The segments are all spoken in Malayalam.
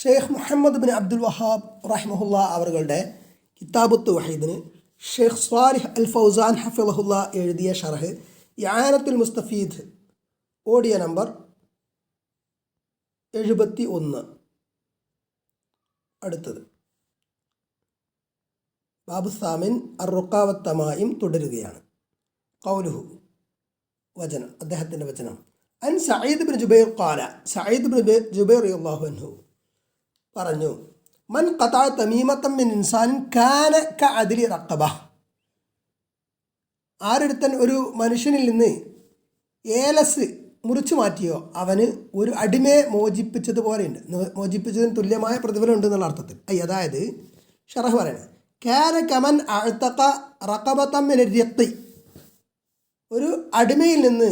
ഷെയ്ഖ് മുഹമ്മദ് ബിൻ അബ്ദുൽ വഹാബ് റഹ്മഹുല്ല അവരുടെ കിതാബു തൗഹീദിന് ഷെയ്ഖ് സ്വാലിഹ് അൽ ഫൗസാൻ ഹഫിളഹുല്ല എഴുതിയ ഷർഹ് ഇആനത്തുൽ മുസ്തഫീദ് ഓഡിയോ നമ്പർ 71. അടുത്തത് ബാബു സാമിൻ അർ-റുഖാവത്ത് തമായിം തുടരുകയാണ്. ഖൗലുഹു വചനം, അദ്ദേഹത്തിൻ്റെ വചനം. അൻ സഈദ് ബിൻ ജുബൈർ ഖാല, സഈദ് ബിൻ ജുബൈർ റളിയല്ലാഹു അൻഹു പറഞ്ഞു, മൻ ഖതഅ തമീമത്തൻ മിൻ ഇൻസാനിൻ കാന കഅദ്ലി റഖബ. ആരെടുത്തൻ ഒരു മനുഷ്യനിൽ നിന്ന് ഏലസ് മുറിച്ചു മാറ്റിയോ അവന് ഒരു അടിമയെ മോചിപ്പിച്ചതുപോലെയുണ്ട്, മോചിപ്പിച്ചതിന് തുല്യമായ പ്രതിഫലം ഉണ്ട് എന്നുള്ള അർത്ഥത്തിൽ. അതായത് ഷറഹ് പറയണത്, കാന കമൻ അഅ്തഖ റഖബതൻ മിൻ അർ-റിഖ്, ഒരു അടിമയിൽ നിന്ന്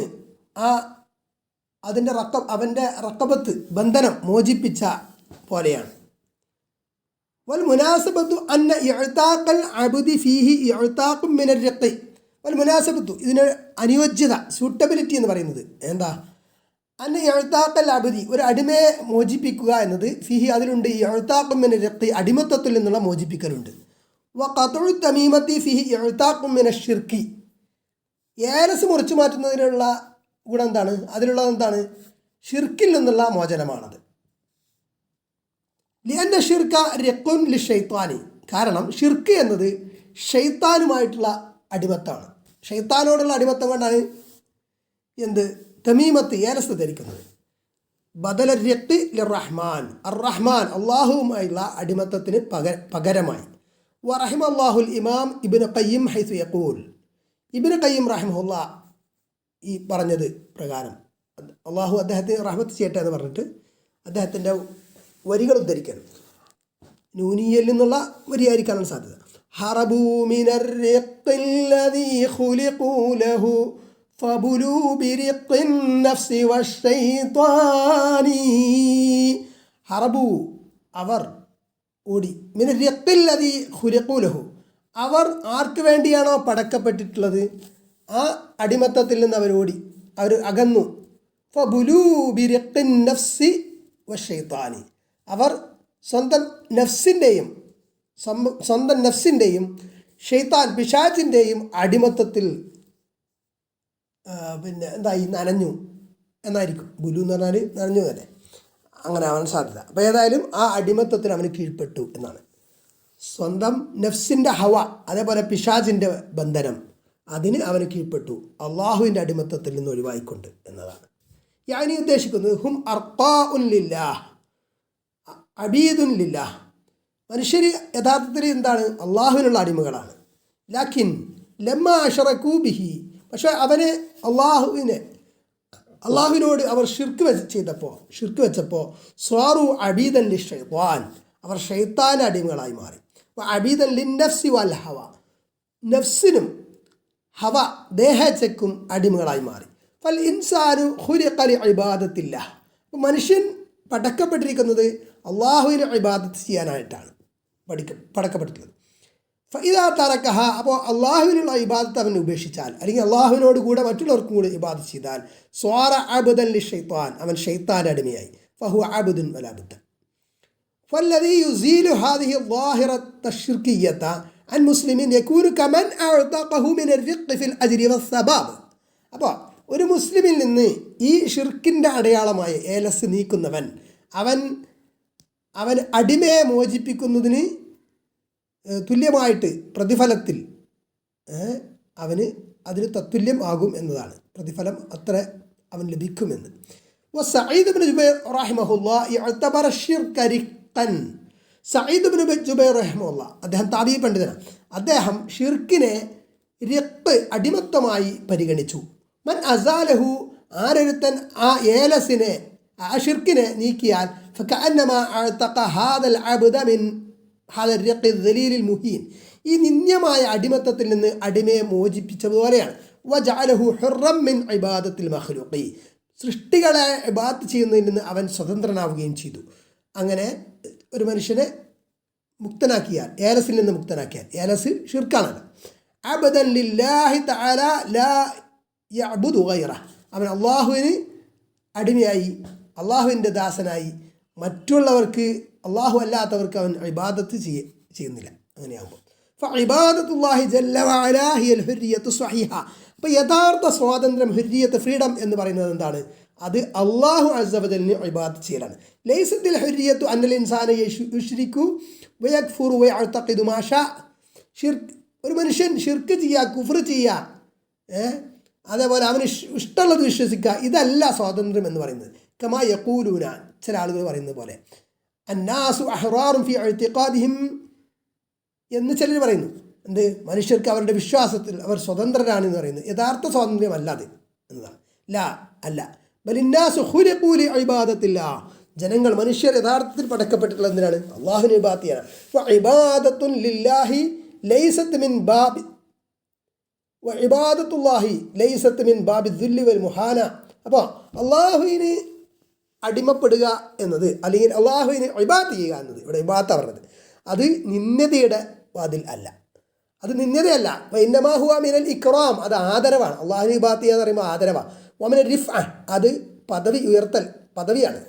അതിൻ്റെ അവൻ്റെ റഖബത്ത് ബന്ധനം മോചിപ്പിച്ച പോലെയാണ്. വൽ മുനാസബത്തു അന്ന ഇഅ്താഖൽ അബ്ദി ഫീഹി ഇഅ്താഖും മിൻ അർ-റിഖ്. വൽ മുനാസബത്തു, ഇതിന് അനുയോജ്യത, സ്യൂട്ടബിലിറ്റി എന്ന് പറയുന്നത് എന്താ? അന്ന ഇഅ്താഖൽ അബ്ദി, ഒരു അടിമയെ മോചിപ്പിക്കുക എന്നത്, ഫീഹി അതിലുണ്ട് ഇഅ്താഖും മിൻ അർ-റിഖ്, അടിമത്തത്തിൽ നിന്നുള്ള മോചിപ്പിക്കലുണ്ട്. വ ഖത്ഉ തമീമത്തി ഫീഹി ഇഅ്താഖും മിൻ അശ്-ശിർക്ക്, ഏലസ് മുറിച്ചു മാറ്റുന്നതിനുള്ള ഗുണം എന്താണ്? അതിലുള്ളത് എന്താണ്? ഷിർക്കിൽ നിന്നുള്ള മോചനമാണത്. ലിഅന്ന ഷിർക റിഖുൻ ലിശൈത്താനി, കാരണം ഷിർക്ക് എന്നത് ഷൈത്താനുമായിട്ടുള്ള അടിമത്താണ്. ഷൈത്താനോടുള്ള അടിമത്തം കൊണ്ടാണ് എന്ത്? തമീമത്ത്, ഏലസ് ധരിക്കുന്നത്. ബദല റിഖ് ലിറഹ്മാൻ, അർ-റഹ്മാൻ അള്ളാഹുവുമായുള്ള അടിമത്തത്തിന് പകരമായി. വറഹിമല്ലാഹുൽ ഇമാം ഇബ്നു ഖയ്യിം ഹൈസു യഖൂൽ, ഇബ്നു ഖയ്യിം റഹിമഹുല്ലാ ഈ പറഞ്ഞത് പ്രകാരം, അള്ളാഹു അദ്ദേഹത്തിന് റഹ്മത്ത് ചെയ്യട്ടെ എന്ന് പറഞ്ഞിട്ട് അദ്ദേഹത്തിൻ്റെ വരികൾ ഉദ്ധരിക്കണം. നൂനിയയിൽ നിന്നുള്ള വരിയായിരിക്കാനാണ് സാധ്യത. ഹറബൂ മിനർ റിഖ്ഖില്ലദീ ഖുലിഖൂ ലഹു ഫബുലൂ ബിറിഖ്ഖിൻ നഫ്സി വശൈത്വാനി. ഹറബൂ, അവർ ഓടി, മിനർ റിഖ്ഖില്ലദീ ഖുലിഖൂ ലഹു, അവർ ആർക്ക് വേണ്ടിയാണോ പടക്കപ്പെട്ടിട്ടുള്ളത് ആ അടിമത്തത്തിൽ നിന്ന് അവർ ഓടി, അവർ അകന്നു. ഫബുലൂ ബിറിഖ്ഖിൻ നഫ്സി വശൈത്വാനി, അവർ സ്വന്തം നഫ്സിൻ്റെയും ഷെയ്ത്താൻ പിശാചിൻ്റെയും അടിമത്തത്തിൽ നനഞ്ഞു എന്നായിരിക്കും. ബുലു എന്ന് പറഞ്ഞാൽ നനഞ്ഞു തന്നെ, അങ്ങനെ ആവാൻ സാധ്യത. അപ്പോൾ ഏതായാലും ആ അടിമത്തത്തിന് അവന് കീഴ്പ്പെട്ടു എന്നാണ്. സ്വന്തം നഫ്സിൻ്റെ ഹവ, അതേപോലെ പിശാചിൻ്റെ ബന്ധനം, അതിന് അവന് കീഴ്പ്പെട്ടു, അള്ളാഹുവിൻ്റെ അടിമത്തത്തിൽ നിന്ന് ഒഴിവായിക്കൊണ്ട് എന്നതാണ്. ഞാനീ ഉദ്ദേശിക്കുന്നത് ഹും അർഖാഉൻ ലില്ലാഹ് അബീദുൻ ലില്ലാഹ്, മനുഷ്യർ യഥാർത്ഥത്തിൽ എന്താണ്? അള്ളാഹുവിനുള്ള അടിമകളാണ്. ലാക്കിൻ ലമ്മ അശറകൂ ബിഹി, പക്ഷേ അവനെ അള്ളാഹുവിനോട് അവർ ഷിർക്ക് വെച്ചപ്പോൾ സ്വാറു അബീദൻ ലി ഷൈത്വാൻ, അവർ ഷൈത്താൻ്റെ അടിമകളായി മാറി. അബീദൻ ലിൻ നഫ്സി വൽ ഹവ, നഫ്സിനും ഹവ ദേഹച്ചക്കും അടിമകളായി മാറി. ഫൽ ഇൻസാനു ഖുലിഖ ലി ഇബാദത്തില്ലാഹ്, മനുഷ്യൻ പടക്കപ്പെട്ടിരിക്കുന്നത് അള്ളാഹുവിനെ ഇബാദത്ത് ചെയ്യാനായിട്ടാണ് പടക്കപ്പെട്ടിട്ടുള്ളത്. ഫഇദാ തറക്കഹ, അപ്പോൾ അള്ളാഹുവിനുള്ള ഇബാദത്ത് അവൻ ഉപേക്ഷിച്ചാൽ, അല്ലെങ്കിൽ അള്ളാഹുവിനോട് കൂടെ മറ്റുള്ളവർക്കും കൂടെ ഇബാദത്ത് ചെയ്താൽ, സ്വാറ അബ്ദൻ ലി ഷൈത്വാൻ, അവൻ ഷൈത്താൻ്റെ അടിമയായി. ഫഹുവ അബ്ദുൻ വലാ ബുദ്ദ. ഫല്ലദീ യുസീലു ഹാദിഹി ളാഹിറത്ത അശ്ശിർകിയ്യത അൻ മുസ്ലിമിൻ യകൂനു കമൻ അഅ്തഖഹു മിൻ അർ-റിഖ് ഫിൽ അജ്രി വസ്സബാബ്. അപ്പോൾ ഒരു മുസ്ലിമിൽ നിന്ന് ഈ ഷിർക്കിൻ്റെ അടയാളമായ ഏലസ് നീക്കുന്നവൻ, അവൻ അടിമയെ മോചിപ്പിക്കുന്നതിന് തുല്യമായിട്ട് പ്രതിഫലത്തിൽ അവന് അതിന് തത്തുല്യം ആകും എന്നതാണ്, പ്രതിഫലം അത്ര അവൻ ലഭിക്കുമെന്ന്. സഈദ് ഇബ്നു ജുബൈർ റഹിമഹുല്ലാ ഇഅ്തബറ അശ്ശിർക റിഖ്ഖൻ, സഈദ് ഇബ്നു ജുബൈർ റഹിമഹുല്ലാ, അദ്ദേഹം താബീഈ പണ്ഡിതനാണ്. അദ്ദേഹം ഷിർക്കിനെ റിഖ്, അടിമത്വമായി പരിഗണിച്ചു. മൻ അസാലഹു, ആരൊരുത്തൻ ആ ഏലസിനെ, ആ ഷിർക്കിനെ നീക്കിയാൽ, ഫകഅന്നമാ അഅ്തഖ ഹാദൽ അബ്ദ മിൻ ഹാദൽ റിഖ് ദലീലിൽ മുഹീൻ, ഈ നിന്ദ്യമായ അടിമത്തത്തിൽ നിന്ന് അടിമയെ മോചിപ്പിച്ചതുപോലെയാണ്. വജഅലഹു ഹുർറൻ മിൻ ഇബാദത്തിൽ മഖ്ലൂഖി, സൃഷ്ടികളെ ഇബാദത്ത് ചെയ്യുന്നതിൽ നിന്ന് അവൻ സ്വതന്ത്രനാവുകയും ചെയ്തു. അങ്ങനെ ഒരു മനുഷ്യനെ മുക്തനാക്കിയാൽ, ഏലസിൽ നിന്ന് മുക്തനാക്കിയാൽ, ഏലസ് ഷിർക്കാണല്ലോ. അബ്ദൻ ലില്ലാഹി തആല ലാ യഅ്ബുദു ഗൈറഹ, അവൻ അള്ളാഹുവിന് അടിമയായി, അള്ളാഹുവിൻ്റെ ദാസനായി, മറ്റുള്ളവർക്ക് അള്ളാഹു അല്ലാത്തവർക്ക് അവൻ ഇബാദത്ത് ചെയ്യുന്നില്ല. അങ്ങനെയാകുമ്പോൾ ഫഇബാദത്തുല്ലാഹി ജല്ല വഅലാ ഹിയൽ ഹുർരിയത്തു സ്വഹീഹ. അപ്പോൾ യഥാർത്ഥ സ്വാതന്ത്ര്യം, ഹുർരിയത്ത്, ഫ്രീഡം എന്ന് പറയുന്നത് എന്താണ്? അത് അള്ളാഹു അസ്സ വജല്ലിനെ ഇബാദത്ത് ചെയ്യലാണ്. ലൈസത്തിൽ ഹുർരിയത്തു അന്നൽ ഇൻസാന യുശ്രികു വയക്ഫുറു വയഅ്തഖിദു മാ ഷാ. ഒരു മനുഷ്യൻ ഷിർക്ക് ചെയ്യുക, കുഫ്ർ ചെയ്യുക, അതേപോലെ അവന് ഇഷ്ടമുള്ളത് വിശ്വസിക്കുക, ഇതല്ല സ്വാതന്ത്ര്യം എന്ന് പറയുന്നത്. കമാ യഖൂലൂന, ചില ആളുകൾ പറയുന്നത് പോലെ അന്നാസു അഹ്റാറും ഫി ഇഅ്തിഖാദിഹിം എന്ന് ചിലർ പറയുന്നു. എന്ത്? മനുഷ്യർക്ക് അവരുടെ വിശ്വാസത്തിൽ അവർ സ്വതന്ത്രരാണെന്ന് പറയുന്നത് യഥാർത്ഥ സ്വാതന്ത്ര്യം അല്ലാതെ എന്നതാണ്. അല്ല, ബലിന്നാസു ഖുലിഖൂ ലിഇബാദത്തില്ലാഹ്. ജനങ്ങൾ, മനുഷ്യർ യഥാർത്ഥത്തിൽ പടക്കപ്പെട്ടിട്ടുള്ളത് എന്തിനാണ്? അള്ളാഹുവിനെ ഇബാദത്ത് ചെയ്യാനാണ്. വഇബാദത്തുൻ ലില്ലാഹി ലൈസത്ത് മിൻ ബാബി വഇബാദത്തുല്ലാഹി ലൈസത്ത് മിൻ ബാബി ദുല്ലി വൽ മുഹാന. അപ്പോൾ അള്ളാഹുവിന് അടിമപ്പെടുക എന്നത്, അല്ലെങ്കിൽ അള്ളാഹുവിനെ ഇബാദത്ത് ചെയ്യുക എന്നത്, ഇവിടെ ഇബാദത്ത് പറഞ്ഞത്, അത് നിന്ദതയുടെ വാതിൽ അല്ല, അത് നിന്ദതയല്ല. ഇന്നമാ ഹുവ മിനൽ ഇക്റാം, അത് ആദരവാണ്. അള്ളാഹുവിനെ ഇബാദത്ത് ചെയ്യുക എന്ന് പറയുമ്പോൾ ആദരവാണ്. വമിനൽ റിഫ്അ, അത് പദവി ഉയർത്തൽ, പദവിയാണ്.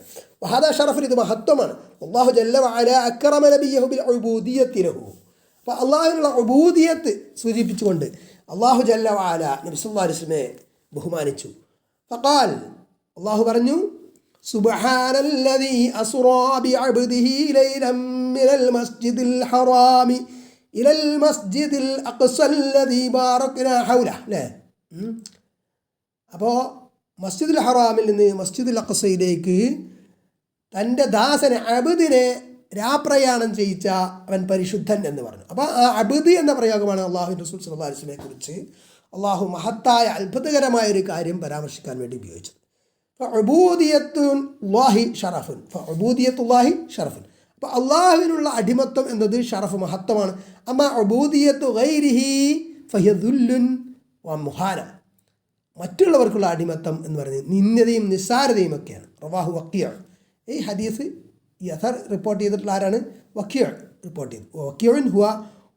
വഹദാ ഷറഫുൻ, ഇത് മഹത്വമാണ്. അല്ലാഹു ജല്ല വഅലാ അക്റമ നബിയഹു ബിൽ ഉബൂദിയ്യത്തി ലഹു. അപ്പോൾ അള്ളാഹുവിനുള്ള ഉബൂദിയത്ത് സൂചിപ്പിച്ചുകൊണ്ട് അല്ലാഹു ജല്ല വഅലാ നബി സല്ലല്ലാഹു അലൈഹി വസല്ലമയെ ബഹുമാനിച്ചു. ഫഖാൽ, അള്ളാഹു പറഞ്ഞു, സുബ്ഹാനല്ലദീ അസ്റാ ബിഅബ്ദിഹി ലൈലൻ മിനൽ മസ്ജിദിൽ ഹറാമി ഇലൽ മസ്ജിദിൽ അഖ്സല്ലദീ ബാറക്നാ ഹൗലഹു. അല്ലേ? അപ്പോൾ മസ്ജിദുൽ ഹറാമിൽ നിന്ന് മസ്ജിദുൽ അഖ്സയിലേക്ക് തൻ്റെ ദാസനെ, അബ്ദിനെ രാപ്രയാണം ചെയ്യിച്ച അവൻ പരിശുദ്ധൻ എന്ന് പറഞ്ഞു. അപ്പോൾ ആ അബ്ദ് എന്ന പ്രയോഗമാണ് അള്ളാഹു റസൂൽ സല്ലല്ലാഹു അലൈഹി വസല്ലമയെ കുറിച്ച് അള്ളാഹു മഹത്തായ അത്ഭുതകരമായ ഒരു കാര്യം പരാമർശിക്കാൻ വേണ്ടി ഉപയോഗിച്ചത്. ഫഉബൂദിയത്തുല്ലാഹി ഷറഫുൻ, ഫഉബൂദിയത്തുല്ലാഹി ഷറഫുൻ. അപ്പോൾ അള്ളാഹുവിനുള്ള അടിമത്വം എന്നത് ഷറഫ്, മഹത്വമാണ്. അമ്മാ ഉബൂദിയത്തു ഗൈരിഹി ഫഹിയ ദുല്ലുൻ വ മുഹാന. മറ്റുള്ളവർക്കുള്ള അടിമത്തം എന്ന് പറയുന്നത് നിന്ദതയും നിസ്സാരതയും ഒക്കെയാണ്. റവാഹു വക്കീഅ. ഈ ഹദീസ് ഈ അഥർ റിപ്പോർട്ട് ചെയ്തിട്ടുള്ള ആരാണ്? വക്കീഅ റിപ്പോർട്ട് ചെയ്തു. വക്കീഉൻ ഹുവ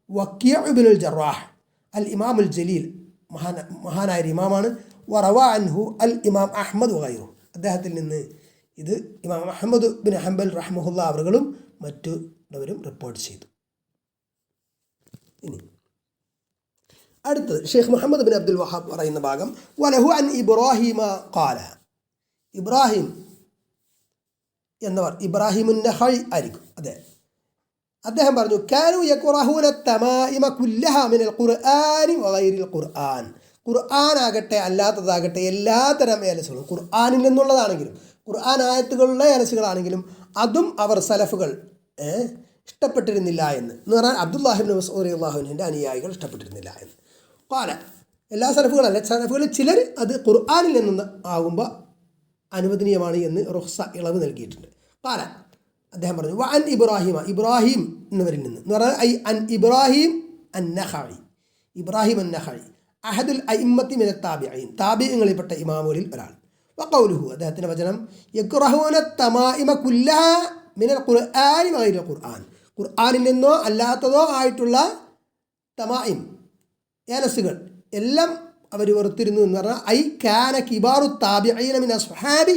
വക്കീഉ ഇബ്നുൽ ജറാഹ് അൽ ഇമാമുൽ ജലീൽ, മഹാനായ ഇമാമാണ്. വറവാ അൻഹു അൽ ഇമാം അഹ്മദ് വഗൈറു. അദ്ദേഹത്തിൽ നിന്ന് ഇത് ഇമാം അഹ്മദ് ബിൻ ഹംബൽ റഹ്മഹുല്ലാ അവர்களுം മറ്റുള്ളവരും റിപ്പോർട്ട് ചെയ്തു. ഇനി അടുത്തത് ഷെയ്ഖ് മുഹമ്മദ് ബിൻ അബ്ദുൽ വഹാബ് പറയുന്ന ഭാഗം. വലഹു അൻ ഇബ്രാഹിമ ഖാല. ഇബ്രാഹിം എന്നവർ ഇബ്രാഹിമുൻ നഖഈ ആയിരിക്കും. അതെ, അദ്ദേഹം പറഞ്ഞു, കാനു യക്റഹൂന തമായിമ കുല്ലഹാ മിനൽ ഖുർആനി വഗൈരിൽ ഖുർആൻ. ഖുർആനാകട്ടെ അല്ലാത്തതാകട്ടെ എല്ലാത്തരം ഏലസുകളും, ഖുർആനിൽ നിന്നുള്ളതാണെങ്കിലും ഖുർആൻ ആയത്തുകളുള്ള ഏലസുകളാണെങ്കിലും അതും അവർ സലഫുകൾ ഇഷ്ടപ്പെട്ടിരുന്നില്ല എന്ന് പറഞ്ഞാൽ അബ്ദുല്ലാഹി ഇബ്നു മസ്ഊദ് റളിയല്ലാഹു അൻഹുവിൻ്റെ അനുയായികൾ ഇഷ്ടപ്പെട്ടിരുന്നില്ല എന്ന്. ഖാല, എല്ലാ സലഫുകളല്ല, സലഫുകളിൽ ചിലർ അത് ഖുർആനിൽ നിന്ന് ആകുമ്പോൾ അനുവദനീയമാണ് എന്ന് റുഖ്സ, ഇളവ് നൽകിയിട്ടുണ്ട്. ഖാല, അദ്ദേഹം പറഞ്ഞു, വ അൻ ഇബ്രാഹിമ, ഇബ്രാഹിം എന്നവരിൽ നിന്ന് എന്ന് പറഞ്ഞാൽ ഐ അൻ ഇബ്രാഹിം അൻ നഖഈ, ഇബ്രാഹിം അൻ നഖഈ അഹദുൽ അഇമ്മത്തി മിന താബിഈൻ, താബിഈങ്ങളിൽപ്പെട്ട ഇമാമുകളിൽ ഒരാൾ. വഖൗലുഹു, അദ്ദേഹത്തിൻ്റെ വചനം, യക്റഹൂന തമായിമ കുല്ലഹാ മിനൽ ഖുർആനി വഗൈരിൽ ഖുർആൻ. ഖുർആനിൽ നിന്നോ അല്ലാത്തതോ ആയിട്ടുള്ള തമായിം, ഏലസുകൾ എല്ലാം അവർ വെറുത്തിരുന്നു എന്ന് പറഞ്ഞാൽ ഐ കാന കിബാറു താബിഈന മിന അസ്ഹാബി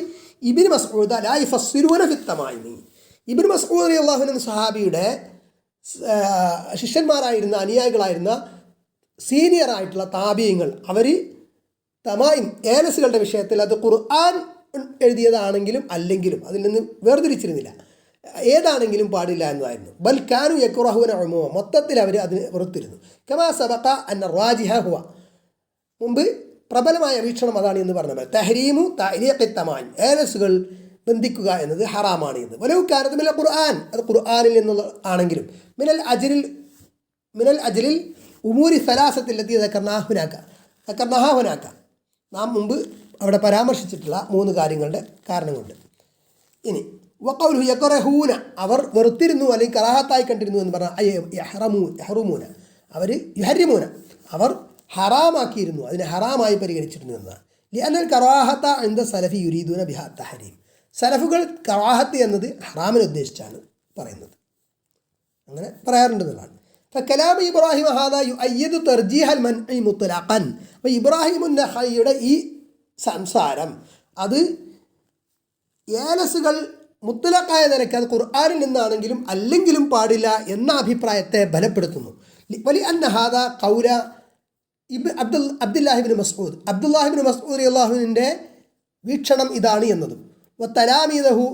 ഇബ്നു മസ്ഊദ് ലാ യഫസ്സിറൂന ഫി തമായിമി. ഇബ്നു മസ്ഊദ് റളിയല്ലാഹു അൻഹു സഹാബിയുടെ ശിഷ്യന്മാരായിരുന്ന, അനുയായികളായിരുന്ന സീനിയറായിട്ടുള്ള താബിഈങ്ങൾ അവർ തമായിം, ഏലസുകളുടെ വിഷയത്തിൽ അത് ഖുർആൻ എഴുതിയതാണെങ്കിലും അല്ലെങ്കിലും അതിൽ നിന്ന് വേർതിരിച്ചിരുന്നില്ല. ഏതാണെങ്കിലും പാടില്ല എന്നതായിരുന്നു. ബൽ കാനു യക്റഹൂന ഉമൂമ, മൊത്തത്തിൽ അവർ അതിന് വെറുത്തിരുന്നു. കമാ സബഖ അന്ന റാജിഹ ഹുവ, മുമ്പ് പ്രബലമായ വീക്ഷണം അതാണ് എന്ന് പറഞ്ഞത്. തഹരീമു തഅലീഖി തമായിം, ഏലസുകൾ ബന്ധിക്കുക എന്നത് ഹറാമാണ് എന്ന്. വലൗ കാനത് മിനൽ ഖുർആൻ, അത് ഖുർആനിൽ നിന്നുള്ള ആണെങ്കിലും മിനൽ അജ്ലിൽ ഉമൂരി സലാസത്തിൽ ലത്തി ദക്കർനാഹ ഹുനാക, നാം മുമ്പ് അവിടെ പരാമർശിച്ചിട്ടുള്ള 3 കാര്യങ്ങളുടെ കാരണം കൊണ്ട്. ഇനി വഖൗലുഹു യക്റഹൂന, അവർ വെറുത്തിരുന്നു അല്ലെങ്കിൽ കറാഹത്തായി കണ്ടിരുന്നു എന്ന് പറഞ്ഞാൽ യഹ്റമൂന, അവർ യുഹരിമൂന, അവർ ഹറാമാക്കിയിരുന്നു, അതിനെ ഹറാമായി പരിഗണിച്ചിരുന്നു എന്നതാണ്. ലിഅന്നൽ കറാഹത്ത ഇൻദ സലഫി യുരീദൂന ബിഹാ തഹരീം, സലഫുകൾ കറാഹത്ത് എന്നത് ഹറാമിനെ ഉദ്ദേശിച്ചാണ് പറയുന്നത്, അങ്ങനെ പറയാറുണ്ടെന്നുള്ളതാണ്. ഫകലാം ഇബ്രാഹിം ഹാദാ യുഅയ്യിദു തർജീഹൽ മൻഇ മുത്ലഖൻ. അപ്പോൾ ഇബ്രാഹിമുൻ നഖഈയുടെ ഈ സംസാരം അത് ഏലസുകൾ മുത്തലഖായ നിലയ്ക്ക് അത് ഖുർആനിൽ നിന്നാണെങ്കിലും അല്ലെങ്കിലും പാടില്ല എന്ന അഭിപ്രായത്തെ ബലപ്പെടുത്തുന്നു. വലി അന്ന ഹാദ ഖൗല അബ്ദുല്ലാഹിബ്നു മസ്ഊദ് റളിയല്ലാഹു അൻഹുവിൻ്റെ വീക്ഷണം ഇതാണ് എന്നതും വതലാമീദഹു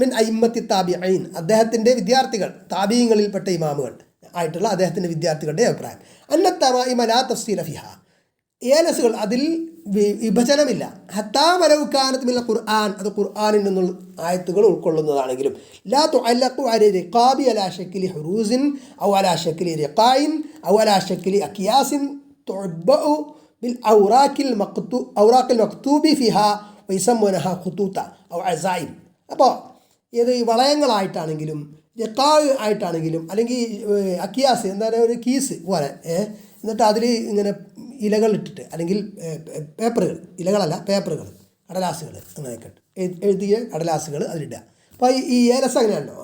മിൻ അയിമ്മത്തി താബിഈൻ, അദ്ദേഹത്തിൻ്റെ വിദ്യാർത്ഥികൾ താബിഈങ്ങളിൽപ്പെട്ട ഇമാമുകൾ ആയിട്ടുള്ള അദ്ദേഹത്തിൻ്റെ വിദ്യാർത്ഥികളുടെ അഭിപ്രായം അന്ന തമായിമ ലാ തഫ്സീല ഫിഹ, ഏലസുകൾ അതിൽ വിഭജനമില്ല. ഹത്താ വലൗ കാനത് മിനൽ ഖുർആൻ, അത് ഖുർആനിൽ നിന്നുള്ള ആയത്തുകൾ ഉൾക്കൊള്ളുന്നതാണെങ്കിലും ലാ തുഅല്ലഖു അലാ റിഖാബി അലാ ശക്ലി ഹുറൂസിൻ ഔ അലാ ശക്ലി റിഖായിൻ ഔ അലാ ശക്ലി അക്യാസിൻ തുഅബ്ബഉ ബിൽ ഔറാഖിൽ മക്തൂബി ഫിഹാ വയസമുനഹ ഖുതൂത ഔ അസായിം. അപ്പോൾ ഏത് വളയങ്ങളായിട്ടാണെങ്കിലും റിഖാവ് ആയിട്ടാണെങ്കിലും അല്ലെങ്കിൽ അക്കിയാസ് എന്താ പറയുക ഒരു കീസ് പോലെ എന്നിട്ട് അതിൽ ഇങ്ങനെ ഇലകൾ ഇട്ടിട്ട് അല്ലെങ്കിൽ പേപ്പറുകൾ, ഇലകളല്ല പേപ്പറുകൾ, കടലാസുകൾ അങ്ങനെയൊക്കെ എഴുതിയ കടലാസുകൾ അതിലിടുക. അപ്പോൾ ഈ ഏലസ് അങ്ങനെയാണല്ലോ,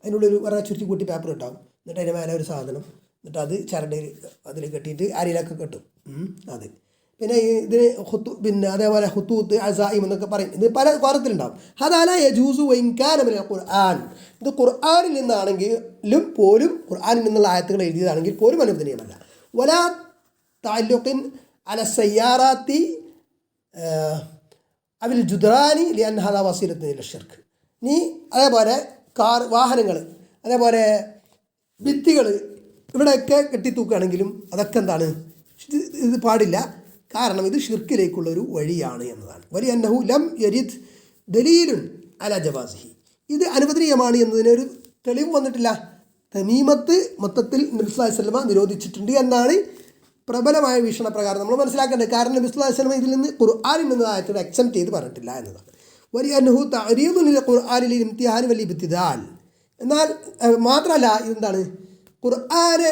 അതിനുള്ളൊരു വേറെ ചുരുക്കി കൂട്ടി പേപ്പർ ഉണ്ടാവും, എന്നിട്ട് അതിൻ്റെ മേലെ ഒരു സാധനം, എന്നിട്ട് അത് ചരട് അതിൽ കെട്ടിയിട്ട് അരിയിലൊക്കെ കെട്ടും. അത് പിന്നെ ഇതിന് പിന്നെ അതേപോലെ ഹുത്തൂത്ത് അസായിം എന്നൊക്കെ പറയും. ഇത് പല കോലത്തിലുണ്ടാവും. ഹദാല യജൂസു വൈൻകാനമില്ല ഖുർആൻ, ഇത് ഖുർആനിൽ നിന്നാണെങ്കിലും പോലും, ഖുർആനിൽ നിന്നുള്ള ആയത്തുകൾ എഴുതിയതാണെങ്കിൽ പോലും അനുവദനീയമല്ല. വലാ തഅല്ലുഖിൻ അല സയ്യാറാത്തി അവിൽ ജുദ്റാനി ലിഅൻ ഹദാ വസീലത്തുൻ ഇല ശിർക്ക്. നീ അതേപോലെ വാഹനങ്ങൾ, അതേപോലെ ഭിത്തികൾ ഇവിടെയൊക്കെ കെട്ടിത്തൂക്കുകയാണെങ്കിലും അതൊക്കെ എന്താണ്, ഇത് പാടില്ല, കാരണം ഇത് ഷിർക്കിലേക്കുള്ളൊരു വഴിയാണ് എന്നതാണ്. വലിയ അന്നഹു ലം യരിദ് ദലീലുൻ അല ജവാസിഹി, ഇത് അനുവദനീയമാണ് എന്നതിനൊരു തെളിവ് വന്നിട്ടില്ല. തമീമത്ത് മൊത്തത്തിൽ നബി സല്ലല്ലാഹു അലൈഹി വസല്ലമ നിരോധിച്ചിട്ടുണ്ട് എന്നാണ് പ്രബലമായ വീക്ഷണപ്രകാരം നമ്മൾ മനസ്സിലാക്കേണ്ടത്. കാരണം നബി സല്ലല്ലാഹു അലൈഹി വസല്ലമ ഇതിൽ നിന്ന് ഖുർആനിൽ നിന്ന് ആയത്തോട് എക്സെപ്റ്റ് ചെയ്ത് പറഞ്ഞിട്ടില്ല എന്നതാണ്. വലിയ അന്നഹു തഅരീദുൻ ലിൽ ഖുർആനിൽ ഇംതിഹാൻ വൽ ഇബ്തിദാൽ, എന്നാൽ മാത്രമല്ല ഇതെന്താണ്, ഖുർആനെ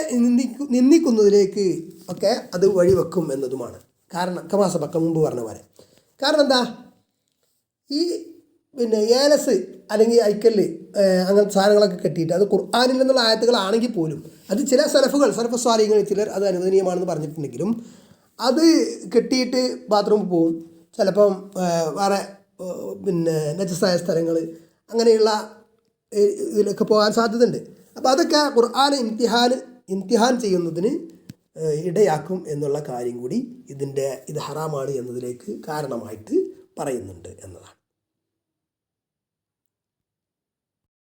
നിന്ദിക്കുന്നതിലേക്ക് ഒക്കെ അത് വഴിവെക്കും എന്നതുമാണ്. കാരണം കമാസബക്ക മുമ്പ് പറഞ്ഞ പോലെ. കാരണം എന്താ, ഈ പിന്നെ ഏലസ് അല്ലെങ്കിൽ ഐക്കല്ല് അങ്ങനത്തെ സാധനങ്ങളൊക്കെ കെട്ടിയിട്ട് അത് ഖുർആനിൽ നിന്നുള്ള ആയത്തുകളാണെങ്കിൽ പോലും അത് ചില സലഫ് സ്വാലിഹ്യങ്ങൾ ചിലർ അത് അനുവദനീയമാണെന്ന് പറഞ്ഞിട്ടുണ്ടെങ്കിലും അത് കെട്ടിയിട്ട് ബാത്റൂമിൽ പോവും, ചിലപ്പം വേറെ പിന്നെ നജസായ സ്ഥലങ്ങൾ അങ്ങനെയുള്ള ഇതിലൊക്കെ പോകാൻ സാധ്യതയുണ്ട്. അപ്പോൾ അതൊക്കെ ഖുർആനെ ഇംതിഹാൻ ചെയ്യുന്നതിന് ഇടയാക്കും എന്നുള്ള കാര്യം കൂടി ഇത് ഹറാമാണ് എന്നതിലേക്ക് കാരണമായിട്ട് പറയുന്നുണ്ട് എന്നതാണ്.